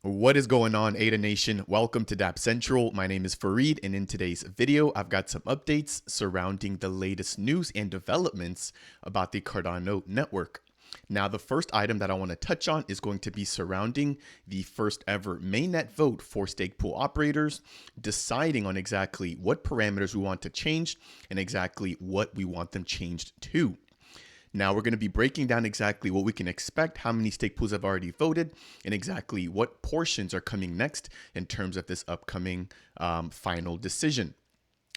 What is going on, AADA Nation? Welcome to Dapp Central. My name is Fareed, and in today's video, I've got some updates surrounding the latest news and developments about the Cardano network. Now, the first item that I want to touch on is going to be surrounding the first ever mainnet vote for Stakepool operators, deciding on exactly what parameters we want to change and exactly what we want them changed to. Now we're going to be breaking down exactly what we can expect, how many stake pools have already voted, and exactly what portions are coming next in terms of this upcoming final decision.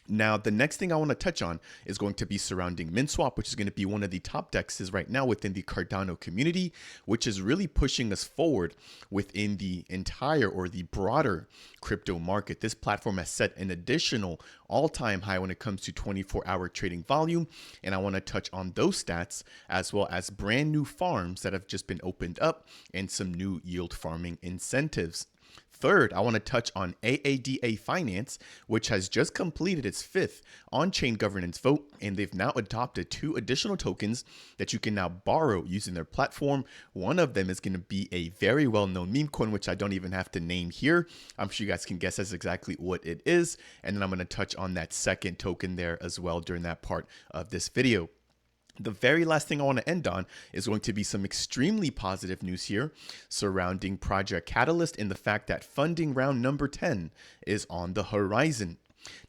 Now, the next thing I want to touch on is going to be surrounding Minswap, which is going to be one of the top DEXes right now within the Cardano community, which is really pushing us forward within the entire or the broader crypto market. This platform has set an additional all-time high when it comes to 24-hour trading volume, and I want to touch on those stats as well as brand new farms that have just been opened up and some new yield farming incentives. Third, I want to touch on AADA Finance, which has just completed its fifth on-chain governance vote, and they've now adopted 2 additional tokens that you can now borrow using their platform. One of them is going to be a very well-known meme coin, which I don't even have to name here. I'm sure you guys can guess that's exactly what it is. And then I'm going to touch on that second token there as well during that part of this video. The very last thing I want to end on is going to be some extremely positive news here surrounding Project Catalyst and the fact that funding round number 10 is on the horizon.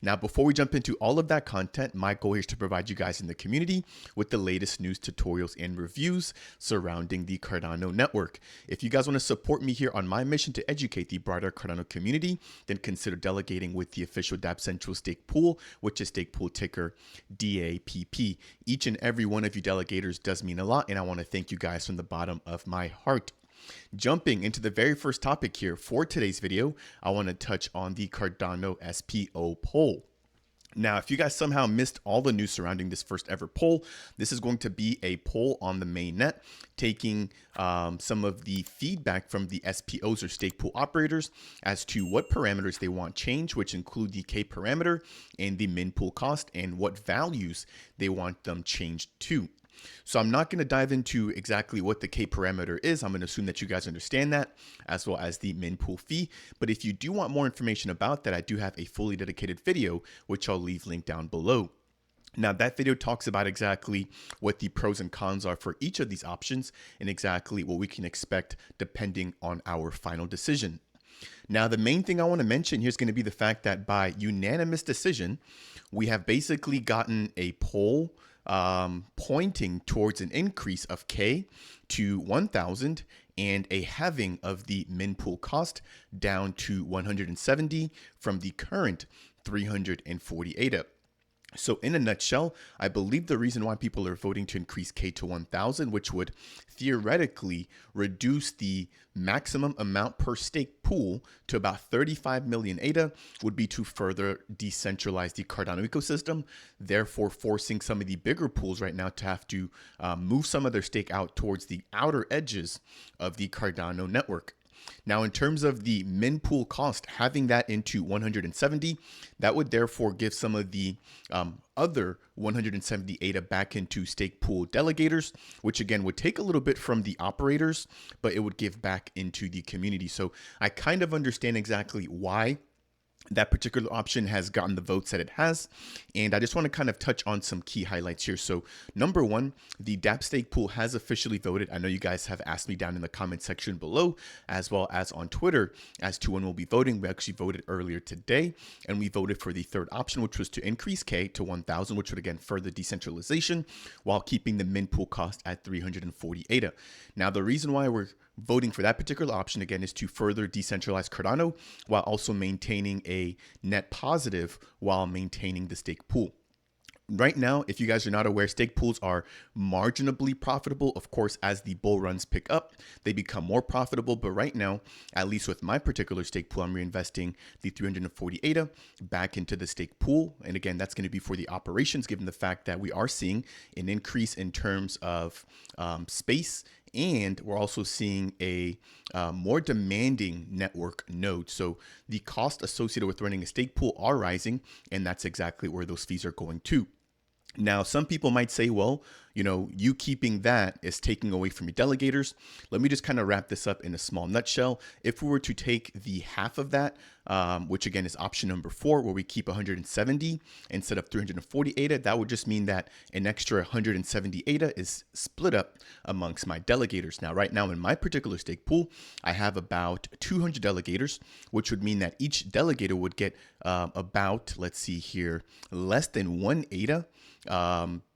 Now, before we jump into all of that content, my goal here is to provide you guys in the community with the latest news, tutorials, and reviews surrounding the Cardano network. If you guys want to support me here on my mission to educate the broader Cardano community, then consider delegating with the official Dapp Central stake pool, which is Stakepool ticker DAPP. Each and every one of you delegators does mean a lot, and I want to thank you guys from the bottom of my heart. Jumping into the very first topic here for today's video, I want to touch on the Cardano SPO poll. Now, if you guys somehow missed all the news surrounding this first ever poll, this is going to be a poll on the mainnet, taking some of the feedback from the SPOs or stake pool operators as to what parameters they want changed, which include the K parameter and the min pool cost, and what values they want them changed to. So I'm not going to dive into exactly what the K parameter is. I'm going to assume that you guys understand that, as well as the min pool fee. But if you do want more information about that, I do have a fully dedicated video, which I'll leave linked down below. Now, that video talks about exactly what the pros and cons are for each of these options and exactly what we can expect depending on our final decision. Now, the main thing I want to mention here is going to be the fact that by unanimous decision, we have basically gotten a poll pointing towards an increase of K to 1,000 and a halving of the min pool cost down to 170 from the current 340 AADA. So in a nutshell, I believe the reason why people are voting to increase K to 1,000, which would theoretically reduce the maximum amount per stake pool to about 35 million AADA, would be to further decentralize the Cardano ecosystem, therefore forcing some of the bigger pools right now to have to move some of their stake out towards the outer edges of the Cardano network. Now, in terms of the min pool cost, having that into 170, that would therefore give some of the other 170 AADA back into stake pool delegators, which again would take a little bit from the operators, but it would give back into the community. So I kind of understand exactly why that particular option has gotten the votes that it has. And I just want to kind of touch on some key highlights here. So number one, the Dapp stake pool has officially voted. I know you guys have asked me down in the comment section below, as well as on Twitter, as to when we'll be voting. We actually voted earlier today, and we voted for the third option, which was to increase K to 1,000, which would again further decentralization while keeping the min pool cost at 340 AADA. Now, the reason why we're voting for that particular option again is to further decentralize Cardano while also maintaining a net positive while maintaining the stake pool. Right now, if you guys are not aware, stake pools are marginally profitable. Of course, as the bull runs pick up, they become more profitable. But right now, at least with my particular stake pool, I'm reinvesting the 340 AADA back into the stake pool. And again, that's going to be for the operations, given the fact that we are seeing an increase in terms of space. And we're also seeing a more demanding network node. So the cost associated with running a stake pool are rising, and that's exactly where those fees are going to. Now, some people might say, well, you keeping that is taking away from your delegators. Let me just kind of wrap this up in a small nutshell. If we were to take the half of that, which again is option number 4, where we keep 170 instead of 340 ADA, that would just mean that an extra 170 ADA is split up amongst my delegators. Now, right now in my particular stake pool, I have about 200 delegators, which would mean that each delegator would get about, let's see here, less than 1 ADA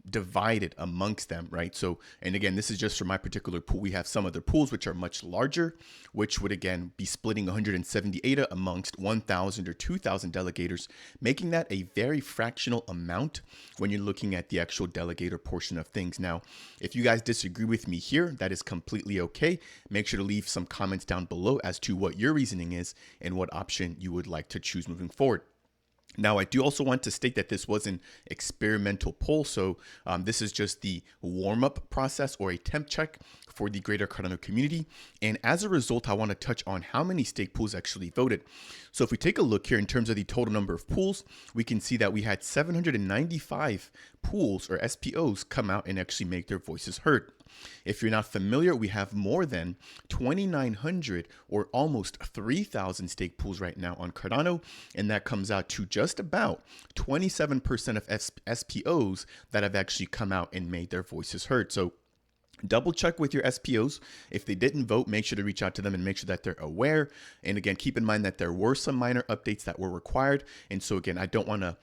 divided amongst them, right? So, and again, this is just for my particular pool. We have some other pools which are much larger, which would again be splitting 170 ADA amongst 1,000 or 2,000 delegators, making that a very fractional amount when you're looking at the actual delegator portion of things. Now, if you guys disagree with me here, that is completely okay. Make sure to leave some comments down below as to what your reasoning is and what option you would like to choose moving forward. Now, I do also want to state that this was an experimental poll, so this is just the warm-up process or a temp check for the greater Cardano community. And as a result, I want to touch on how many stake pools actually voted. So if we take a look here in terms of the total number of pools, we can see that we had 795 pools or SPOs come out and actually make their voices heard. If you're not familiar, we have more than 2,900 or almost 3,000 stake pools right now on Cardano, and that comes out to just about 27% of SPOs that have actually come out and made their voices heard. So double check with your SPOs. If they didn't vote, make sure to reach out to them and make sure that they're aware. And again, keep in mind that there were some minor updates that were required. And so again, I don't want to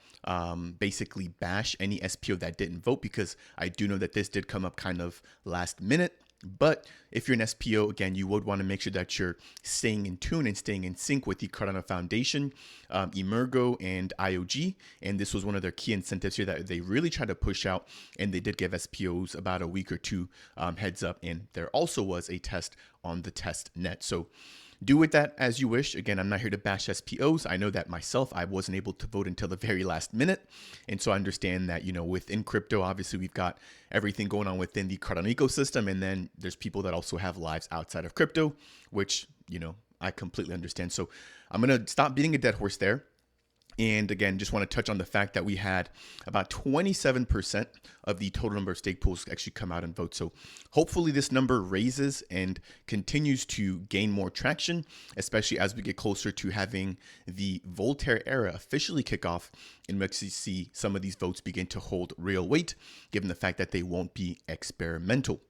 basically bash any SPO that didn't vote, because I do know that this did come up kind of last minute. But if you're an SPO, again, you would want to make sure that you're staying in tune and staying in sync with the Cardano Foundation, Emergo, and IOG. And this was one of their key incentives here that they really tried to push out. And they did give SPOs about a week or two heads up. And there also was a test on the test net. So do with that as you wish. Again, I'm not here to bash SPOs. I know that myself, I wasn't able to vote until the very last minute. And so I understand that, within crypto, obviously we've got everything going on within the Cardano ecosystem. And then there's people that also have lives outside of crypto, which, I completely understand. So I'm going to stop beating a dead horse there. And again, just want to touch on the fact that we had about 27% of the total number of stake pools actually come out and vote. So hopefully this number raises and continues to gain more traction, especially as we get closer to having the Voltaire era officially kick off, and we actually see some of these votes begin to hold real weight, given the fact that they won't be experimental.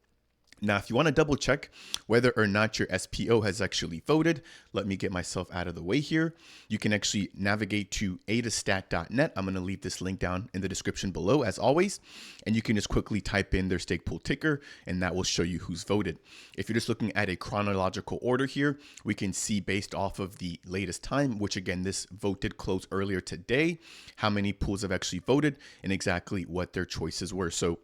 Now, if you want to double check whether or not your SPO has actually voted, let me get myself out of the way here. You can actually navigate to aadastat.net. I'm going to leave this link down in the description below, as always, and you can just quickly type in their stake pool ticker, and that will show you who's voted. If you're just looking at a chronological order here, we can see based off of the latest time, which again, this vote did close earlier today, how many pools have actually voted and exactly what their choices were. So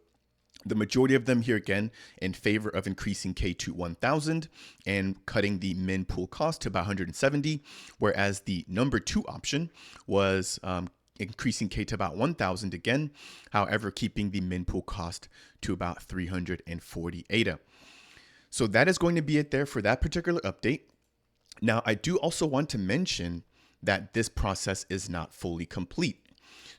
the majority of them here again in favor of increasing K to 1,000 and cutting the min pool cost to about 170, whereas the number 2 option was increasing K to about 1,000 again, however, keeping the min pool cost to about 340 ADA. So that is going to be it there for that particular update. Now, I do also want to mention that this process is not fully complete.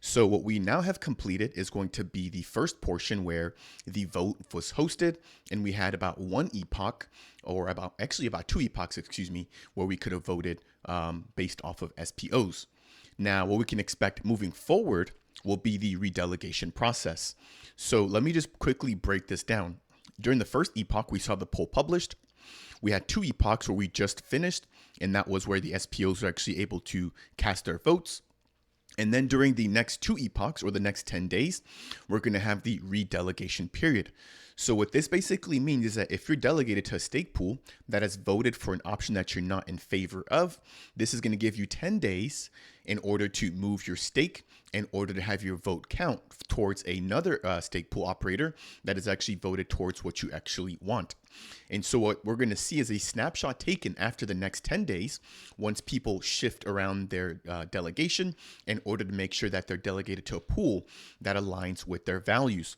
So what we now have completed is going to be the first portion where the vote was hosted, and we had about 1 epoch, or about 2 epochs, where we could have voted based off of SPOs. Now, what we can expect moving forward will be the redelegation process. So let me just quickly break this down. During the first epoch, we saw the poll published. We had 2 epochs where we just finished, and that was where the SPOs were actually able to cast their votes. And then during the next 2 epochs, or the next 10 days, we're going to have the redelegation period. So what this basically means is that if you're delegated to a stake pool that has voted for an option that you're not in favor of, this is going to give you 10 days in order to move your stake, in order to have your vote count towards another stake pool operator that has actually voted towards what you actually want. And so what we're going to see is a snapshot taken after the next 10 days, once people shift around their delegation in order to make sure that they're delegated to a pool that aligns with their values.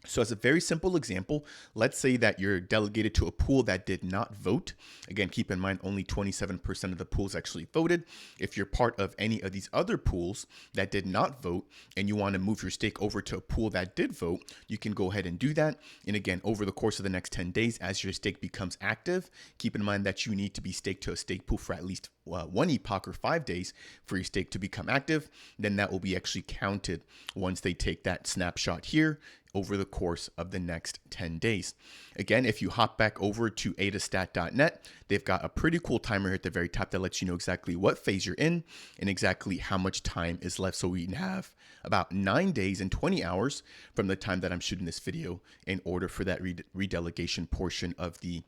So as a very simple example, let's say that you're delegated to a pool that did not vote. Again, keep in mind only 27% of the pools actually voted. If you're part of any of these other pools that did not vote and you want to move your stake over to a pool that did vote, you can go ahead and do that. And again, over the course of the next 10 days, as your stake becomes active, keep in mind that you need to be staked to a stake pool for at least 1 epoch or 5 days for your stake to become active. Then that will be actually counted once they take that snapshot here over the course of the next 10 days. Again, if you hop back over to aadastat.net, they've got a pretty cool timer here at the very top that lets you know exactly what phase you're in and exactly how much time is left. So we have about 9 days and 20 hours from the time that I'm shooting this video in order for that redelegation portion of the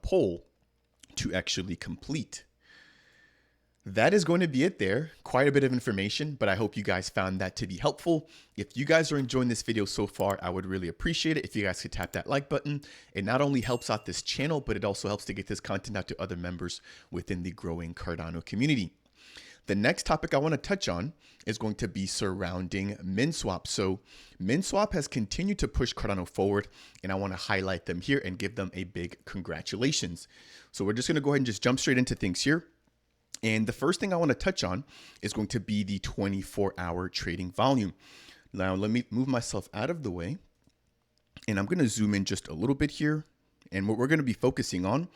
poll to actually complete. That is going to be it there. Quite a bit of information, but I hope you guys found that to be helpful. If you guys are enjoying this video so far, I would really appreciate it if you guys could tap that like button. It not only helps out this channel, but it also helps to get this content out to other members within the growing Cardano community. The next topic I want to touch on is going to be surrounding Minswap. So Minswap has continued to push Cardano forward, and I want to highlight them here and give them a big congratulations. So we're just going to go ahead and just jump straight into things here. And the first thing I want to touch on is going to be the 24-hour trading volume. Now, let me move myself out of the way, and I'm going to zoom in just a little bit here. And what we're going to be focusing on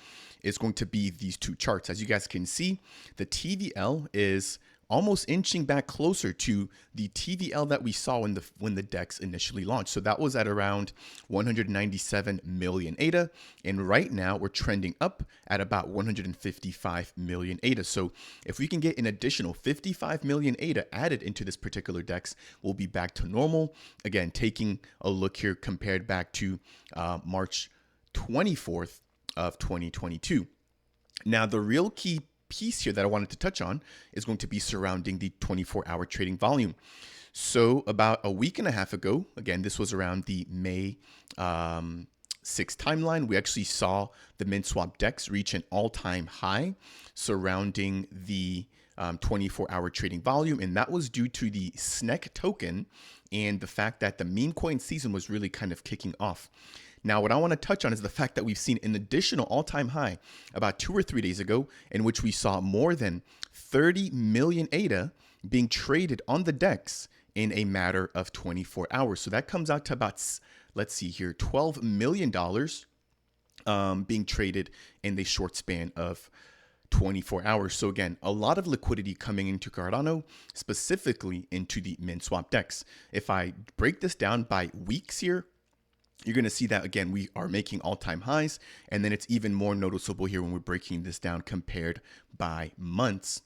is going to be these two charts. As you guys can see, the TVL is almost inching back closer to the TVL that we saw when the DEX initially launched. So that was at around 197 million ADA. And right now we're trending up at about 155 million ADA. So if we can get an additional 55 million ADA added into this particular DEX, we'll be back to normal. Again, taking a look here compared back to March 24th of 2022. Now, the real key piece here that I wanted to touch on is going to be surrounding the 24-hour trading volume. So about a week and a half ago, again, this was around the May 6th timeline, we actually saw the Minswap DEX reach an all-time high surrounding the 24-hour trading volume, and that was due to the SNEC token and the fact that the meme coin season was really kind of kicking off. Now, what I want to touch on is the fact that we've seen an additional all-time high about 2 or 3 days ago, in which we saw more than 30 million ADA being traded on the DEX in a matter of 24 hours. So that comes out to about, let's see here, $12 million being traded in the short span of 24 hours. So again, a lot of liquidity coming into Cardano, specifically into the Minswap DEX. If I break this down by weeks here, you're going to see that, again, we are making all-time highs, and then it's even more noticeable here when we're breaking this down compared by months.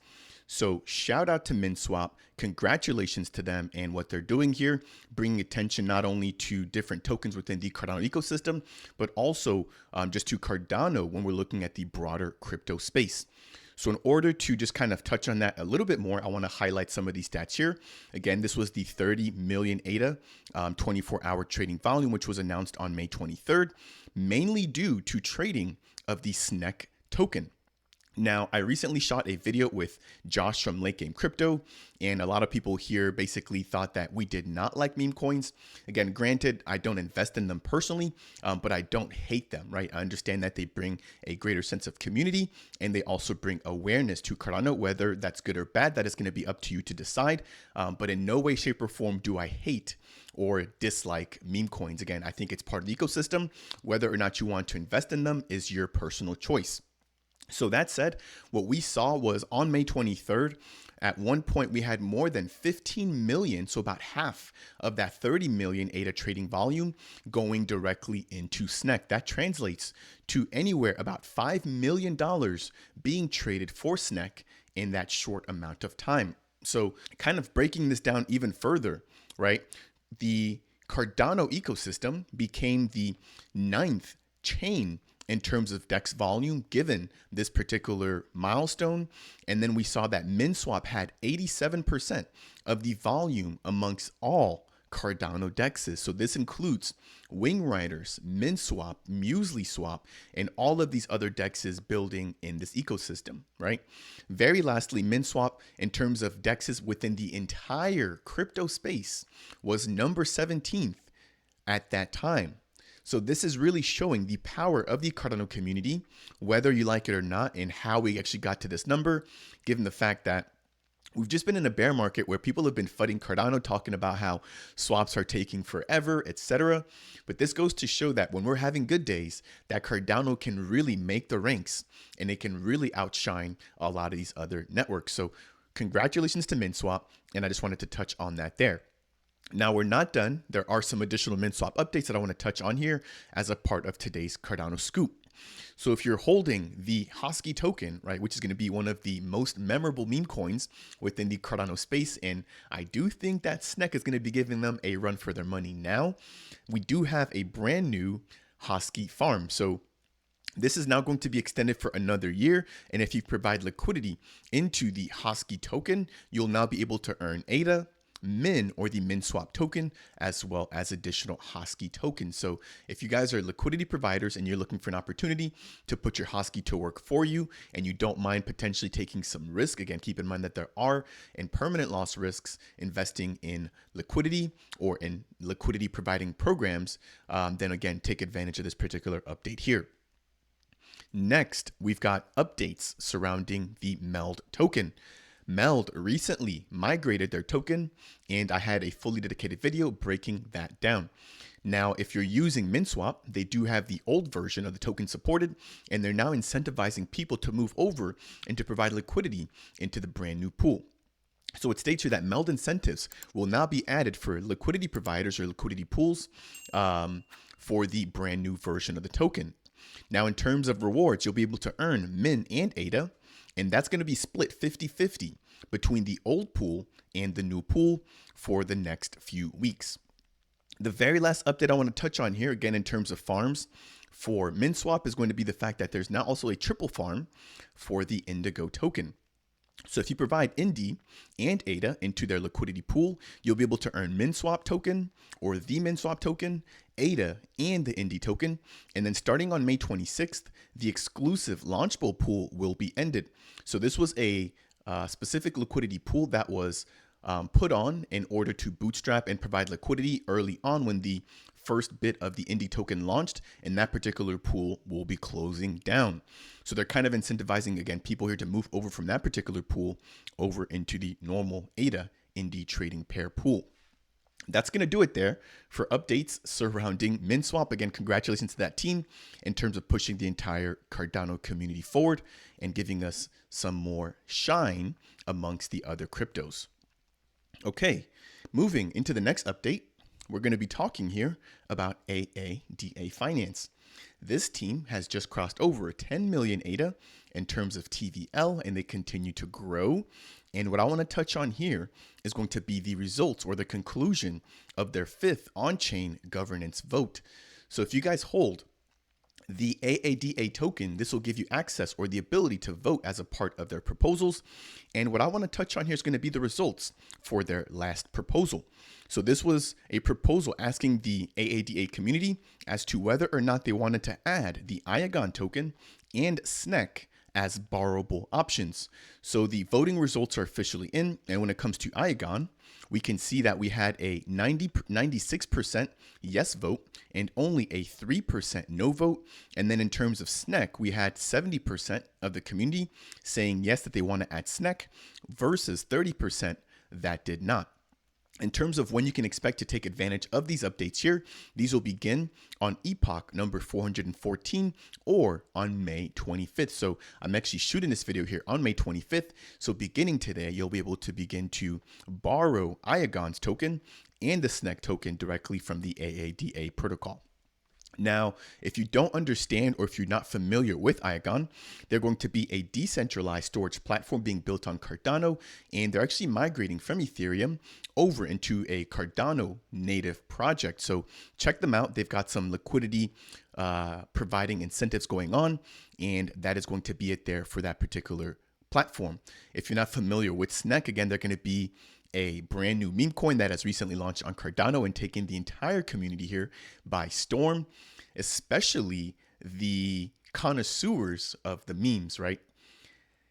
So shout out to Minswap. Congratulations to them and what they're doing here, bringing attention not only to different tokens within the Cardano ecosystem, but also just to Cardano when we're looking at the broader crypto space. So in order to just kind of touch on that a little bit more, I want to highlight some of these stats here. Again, this was the 30 million ADA 24-hour trading volume, which was announced on May 23rd, mainly due to trading of the SNEC token. Now, I recently shot a video with Josh from Late Game Crypto, and a lot of people here basically thought that we did not like meme coins. Again, granted, I don't invest in them personally, but I don't hate them, right? I understand that they bring a greater sense of community, and they also bring awareness to Cardano. Whether that's good or bad, that is going to be up to you to decide. But in no way, shape, or form do I hate or dislike meme coins. Again, I think it's part of the ecosystem. Whether or not you want to invest in them is your personal choice. So that said, what we saw was on May 23rd, at one point we had more than 15 million, so about half of that 30 million ADA trading volume going directly into SNEC. That translates to anywhere about $5 million being traded for SNEC in that short amount of time. So kind of breaking this down even further, right? The Cardano ecosystem became the 9th chain in terms of DEX volume given this particular milestone. And then we saw that Minswap had 87% of the volume amongst all Cardano DEXes. So this includes Wing Riders, Minswap, MuesliSwap, and all of these other DEXes building in this ecosystem, right? Very lastly, Minswap, in terms of DEXes within the entire crypto space, was number 17th at that time. So this is really showing the power of the Cardano community, whether you like it or not, and how we actually got to this number, given the fact that we've just been in a bear market where people have been fighting Cardano, talking about how swaps are taking forever, etc. But this goes to show that when we're having good days, that Cardano can really make the ranks and it can really outshine a lot of these other networks. So congratulations to Minswap, and I just wanted to touch on that there. Now we're not done. There are some additional Minswap updates that I want to touch on here as a part of today's Cardano Scoop. So if you're holding the Hosky token, right, which is going to be one of the most memorable meme coins within the Cardano space, and I do think that SNEC is going to be giving them a run for their money now, we do have a brand new Hosky farm. So this is now going to be extended for another year, and if you provide liquidity into the Hosky token, you'll now be able to earn AADA, Min, or the Minswap token, as well as additional Hosky tokens. So if you guys are liquidity providers and you're looking for an opportunity to put your Hosky to work for you, and you don't mind potentially taking some risk, again, keep in mind that there are impermanent loss risks investing in liquidity or in liquidity providing programs, then again, take advantage of this particular update here. Next, we've got updates surrounding the MELD token. MELD recently migrated their token, and I had a fully dedicated video breaking that down. Now, if you're using Minswap, they do have the old version of the token supported, and they're now incentivizing people to move over and to provide liquidity into the brand new pool. So it states here that MELD incentives will now be added for liquidity providers or liquidity pools for the brand new version of the token. Now, in terms of rewards, you'll be able to earn Min and AADA, and that's going to be split 50-50 between the old pool and the new pool for the next few weeks. The very last update I want to touch on here, again, in terms of farms for Minswap, is going to be the fact that there's now also a triple farm for the Indigo token. So if you provide Indy and AADA into their liquidity pool, you'll be able to earn Minswap token or the Minswap token, AADA, and the Indy token. And then starting on May 26th, the exclusive Launchable pool will be ended. So this was a specific liquidity pool that was put on in order to bootstrap and provide liquidity early on when the first bit of the Indy token launched, and that particular pool will be closing down. So they're kind of incentivizing, again, people here to move over from that particular pool over into the normal AADA Indy trading pair pool. That's going to do it there for updates surrounding Minswap. Again, congratulations to that team in terms of pushing the entire Cardano community forward and giving us some more shine amongst the other cryptos. Okay, moving into the next update, we're going to be talking here about AADA Finance. This team has just crossed over 10 million AADA in terms of TVL, and they continue to grow. And what I want to touch on here is going to be the results or the conclusion of their 5th on-chain governance vote. So if you guys hold the AADA token, this will give you access or the ability to vote as a part of their proposals. And what I want to touch on here is going to be the results for their last proposal. So this was a proposal asking the AADA community as to whether or not they wanted to add the IAGON token and SNEC as borrowable options. So the voting results are officially in, and when it comes to IAGON, we can see that we had a 96% yes vote and only a 3% no vote. And then in terms of SNEC, we had 70% of the community saying yes, that they want to add SNEC versus 30% that did not. In terms of when you can expect to take advantage of these updates here, these will begin on epoch number 414 or on May 25th. So I'm actually shooting this video here on May 25th. So beginning today, you'll be able to begin to borrow IAGON's token and the SNEC token directly from the AADA protocol. Now, if you don't understand or if you're not familiar with IAGON, they're going to be a decentralized storage platform being built on Cardano, and they're actually migrating from Ethereum over into a Cardano native project. So check them out. They've got some liquidity providing incentives going on, and that is going to be it there for that particular platform. If you're not familiar with SNEC, again, they're going to be a brand new meme coin that has recently launched on Cardano and taken the entire community here by storm, especially the connoisseurs of the memes, right?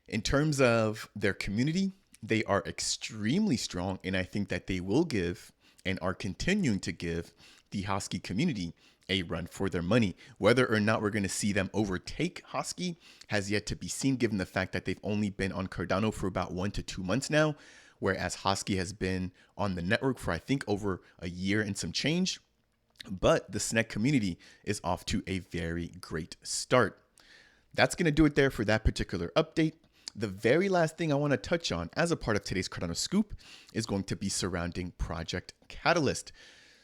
In terms of their community, they are extremely strong, and I think that they will give and are continuing to give the Husky community a run for their money. Whether or not we're going to see them overtake Husky has yet to be seen, given the fact that they've only been on Cardano for about 1 to 2 months now, whereas Husky has been on the network for I think over a year and some change. But the SNEC community is off to a very great start. That's going to do it there for that particular update. The very last thing I want to touch on as a part of today's Cardano Scoop is going to be surrounding Project Catalyst.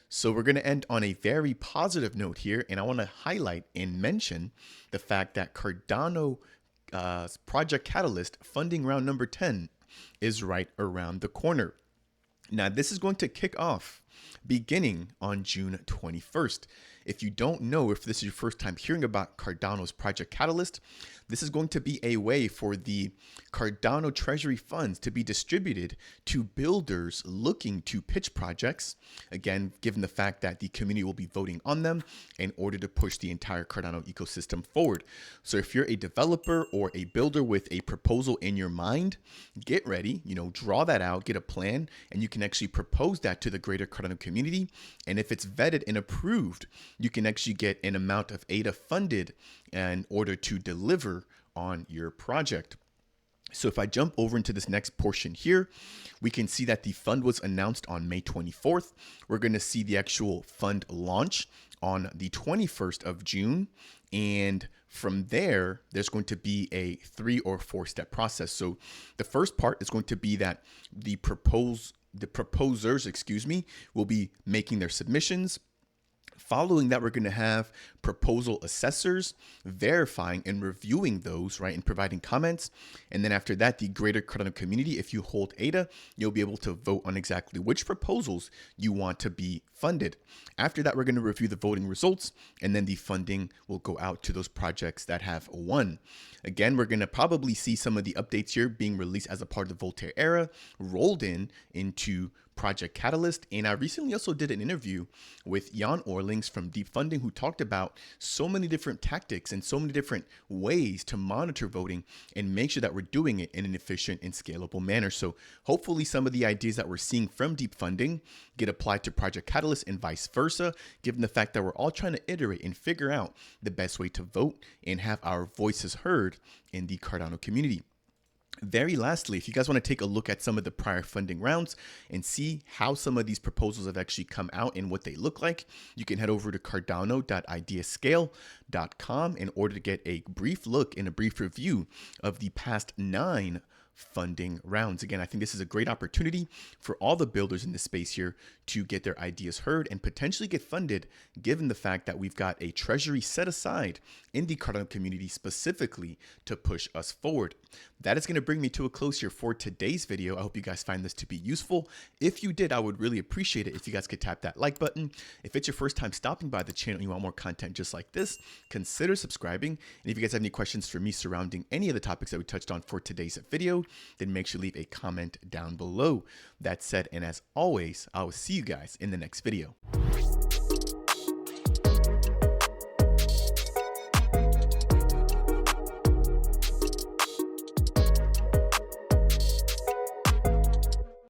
So we're going to end on a very positive note here, and I want to highlight and mention the fact that Cardano Project Catalyst funding round number 10 is right around the corner. Now, this is going to kick off beginning on June 21st. If you don't know, if this is your first time hearing about Cardano's Project Catalyst, this is going to be a way for the Cardano treasury funds to be distributed to builders looking to pitch projects. Again, given the fact that the community will be voting on them in order to push the entire Cardano ecosystem forward. So if you're a developer or a builder with a proposal in your mind, get ready, draw that out, get a plan, and you can actually propose that to the greater Cardano community. And if it's vetted and approved, you can actually get an amount of AADA funded in order to deliver on your project. So if I jump over into this next portion here, we can see that the fund was announced on May 24th. We're going to see the actual fund launch on the 21st of June. And from there, there's going to be a 3 or 4 step process. So the first part is going to be that the proposers, will be making their submissions. Following that, we're going to have proposal assessors verifying and reviewing those, right, and providing comments. And then after that, the greater Cardano community, if you hold AADA, you'll be able to vote on exactly which proposals you want to be funded. After that, we're going to review the voting results, and then the funding will go out to those projects that have won. Again, we're going to probably see some of the updates here being released as a part of the Voltaire era, rolled into Project Catalyst. And I recently also did an interview with Jan Orlings from Deep Funding, who talked about so many different tactics and so many different ways to monitor voting and make sure that we're doing it in an efficient and scalable manner. So hopefully some of the ideas that we're seeing from Deep Funding get applied to Project Catalyst and vice versa, given the fact that we're all trying to iterate and figure out the best way to vote and have our voices heard in the Cardano community. Very lastly, if you guys want to take a look at some of the prior funding rounds and see how some of these proposals have actually come out and what they look like, you can head over to cardano.ideascale.com in order to get a brief look and a brief review of the past 9 funding rounds. Again, I think this is a great opportunity for all the builders in this space here to get their ideas heard and potentially get funded, given the fact that we've got a treasury set aside in the Cardano community specifically to push us forward. That is going to bring me to a close here for today's video. I hope you guys find this to be useful. If you did, I would really appreciate it if you guys could tap that like button. If it's your first time stopping by the channel and you want more content just like this, consider subscribing. And if you guys have any questions for me surrounding any of the topics that we touched on for today's video, then make sure to leave a comment down below. That said, and as always, I will see you guys in the next video.